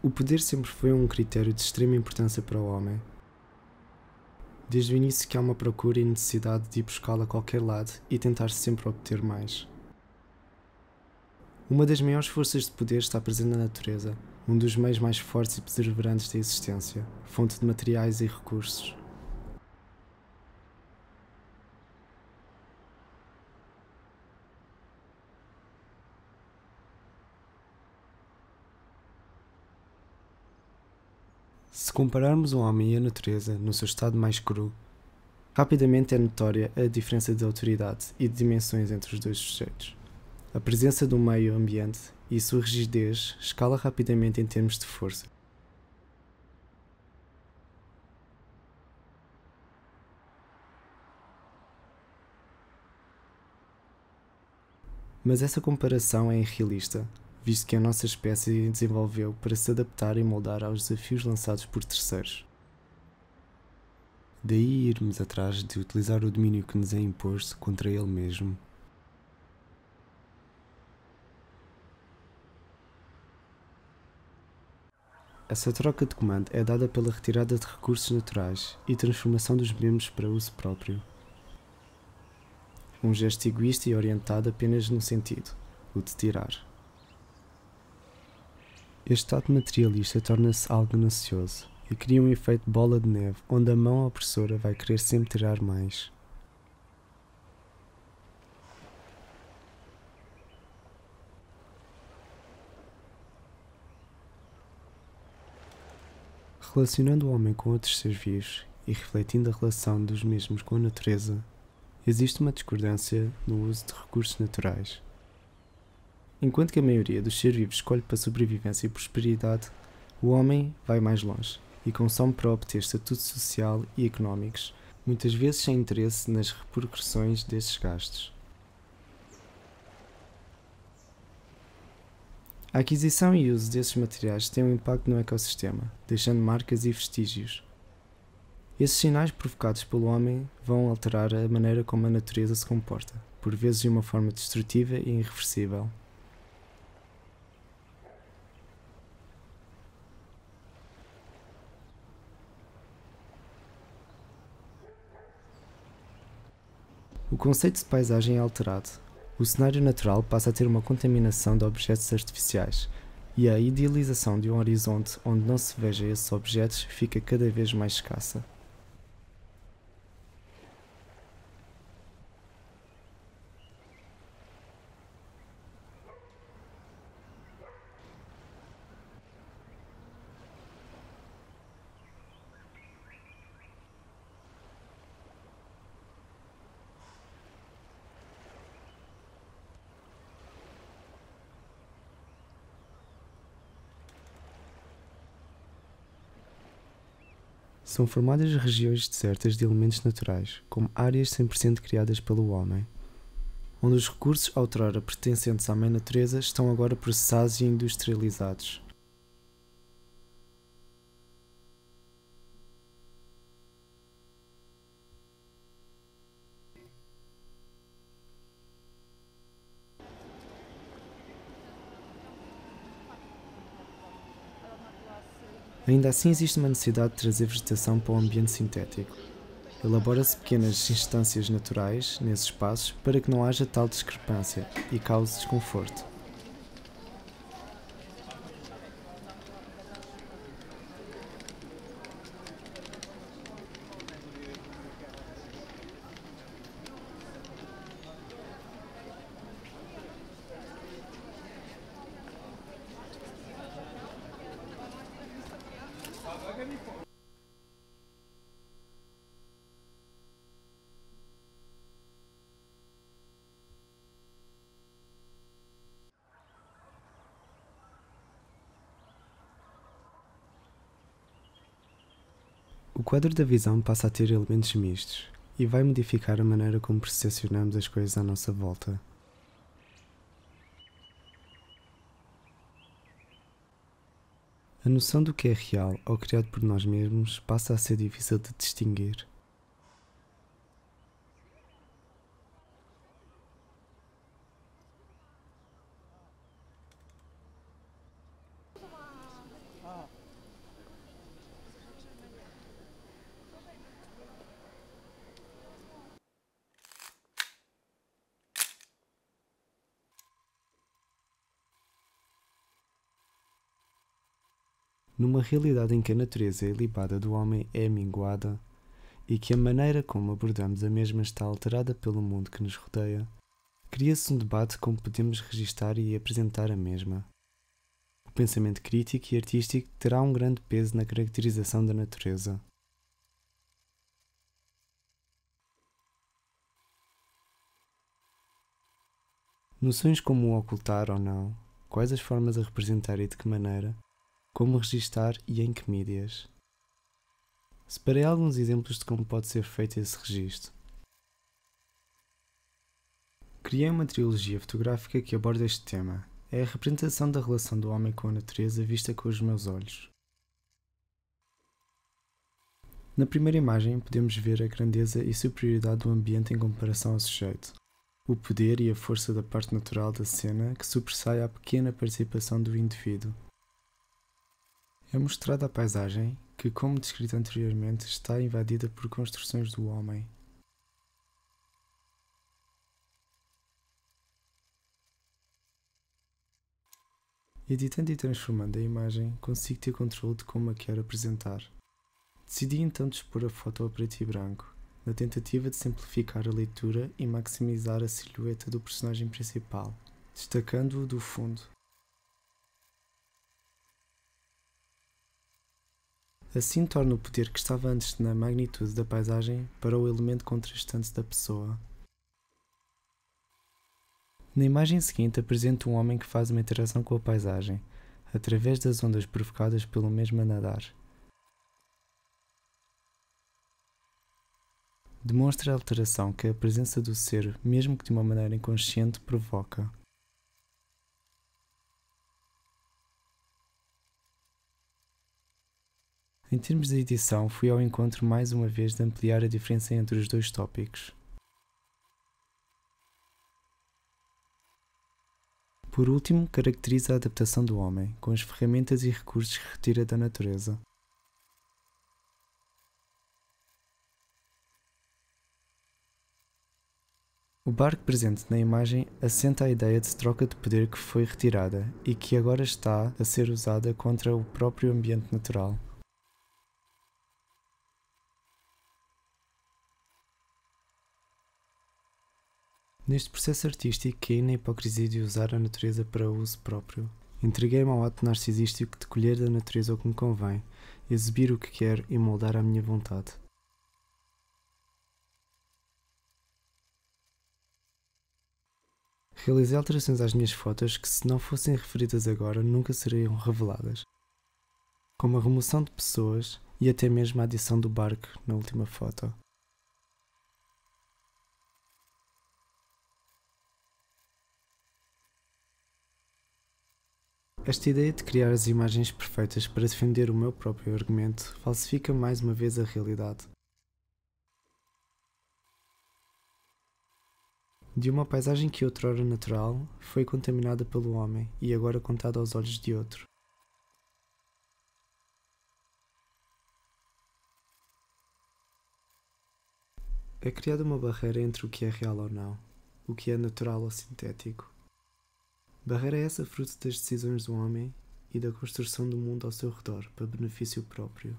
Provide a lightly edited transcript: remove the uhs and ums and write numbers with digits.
O poder sempre foi um critério de extrema importância para o homem. Desde o início que há uma procura e necessidade de ir buscá-la a qualquer lado e tentar sempre obter mais. Uma das maiores forças de poder está presente na natureza, um dos meios mais fortes e perseverantes da existência, fonte de materiais e recursos. Se compararmos o homem e a natureza no seu estado mais cru, rapidamente é notória a diferença de autoridade e de dimensões entre os dois sujeitos. A presença do meio ambiente e sua rigidez escala rapidamente em termos de força. Mas essa comparação é irrealista, visto que a nossa espécie desenvolveu para se adaptar e moldar aos desafios lançados por terceiros. Daí irmos atrás de utilizar o domínio que nos é imposto contra ele mesmo. Essa troca de comando é dada pela retirada de recursos naturais e transformação dos mesmos para uso próprio. Um gesto egoísta e orientado apenas num sentido, o de tirar. Este ato materialista torna-se algo ganancioso e cria um efeito bola de neve onde a mão opressora vai querer sempre tirar mais. Relacionando o homem com outros seres vivos e refletindo a relação dos mesmos com a natureza, existe uma discordância no uso de recursos naturais. Enquanto que a maioria dos seres vivos escolhe para sobrevivência e prosperidade, o homem vai mais longe e consome para obter estatuto social e económicos, muitas vezes sem interesse nas repercussões desses gastos. A aquisição e uso desses materiais tem um impacto no ecossistema, deixando marcas e vestígios. Esses sinais provocados pelo homem vão alterar a maneira como a natureza se comporta, por vezes de uma forma destrutiva e irreversível. O conceito de paisagem é alterado. O cenário natural passa a ter uma contaminação de objetos artificiais, e a idealização de um horizonte onde não se veja esses objetos fica cada vez mais escassa. São formadas regiões desertas de elementos naturais, como áreas 100% criadas pelo homem, onde os recursos outrora pertencentes à mãe natureza estão agora processados e industrializados. Ainda assim existe uma necessidade de trazer vegetação para o ambiente sintético. Elabora-se pequenas instâncias naturais nesses espaços para que não haja tal discrepância e cause desconforto. O quadro da visão passa a ter elementos mistos e vai modificar a maneira como percepcionamos as coisas à nossa volta. A noção do que é real ou criado por nós mesmos passa a ser difícil de distinguir. Numa realidade em que a natureza ilibada do homem é minguada e que a maneira como abordamos a mesma está alterada pelo mundo que nos rodeia, cria-se um debate como podemos registar e apresentar a mesma. O pensamento crítico e artístico terá um grande peso na caracterização da natureza. Noções como o ocultar ou não, quais as formas a representar e de que maneira, como registar e em que mídias. Separei alguns exemplos de como pode ser feito esse registro. Criei uma trilogia fotográfica que aborda este tema. É a representação da relação do homem com a natureza vista com os meus olhos. Na primeira imagem podemos ver a grandeza e superioridade do ambiente em comparação ao sujeito. O poder e a força da parte natural da cena que sobressai à pequena participação do indivíduo. É mostrada a paisagem que, como descrito anteriormente, está invadida por construções do homem. Editando e transformando a imagem, consigo ter controle de como a quero apresentar. Decidi então dispor a foto a preto e branco, na tentativa de simplificar a leitura e maximizar a silhueta do personagem principal, destacando-o do fundo. Assim torno o poder que estava antes na magnitude da paisagem para o elemento contrastante da pessoa. Na imagem seguinte apresento um homem que faz uma interação com a paisagem, através das ondas provocadas pelo mesmo a nadar. Demonstra a alteração que a presença do ser, mesmo que de uma maneira inconsciente, provoca. Em termos de edição, fui ao encontro mais uma vez de ampliar a diferença entre os dois tópicos. Por último, caracteriza a adaptação do homem, com as ferramentas e recursos que retira da natureza. O barco presente na imagem assenta a ideia de troca de poder que foi retirada e que agora está a ser usada contra o próprio ambiente natural. Neste processo artístico caí na hipocrisia de usar a natureza para uso próprio. Entreguei-me ao ato narcisístico de colher da natureza o que me convém, exibir o que quero e moldar à minha vontade. Realizei alterações às minhas fotos que, se não fossem referidas agora, nunca seriam reveladas, como a remoção de pessoas e até mesmo a adição do barco na última foto. Esta ideia de criar as imagens perfeitas para defender o meu próprio argumento falsifica mais uma vez a realidade. De uma paisagem que outrora natural foi contaminada pelo homem e agora contada aos olhos de outro. É criada uma barreira entre o que é real ou não, o que é natural ou sintético. Barreira essa fruto das decisões do homem e da construção do mundo ao seu redor para benefício próprio.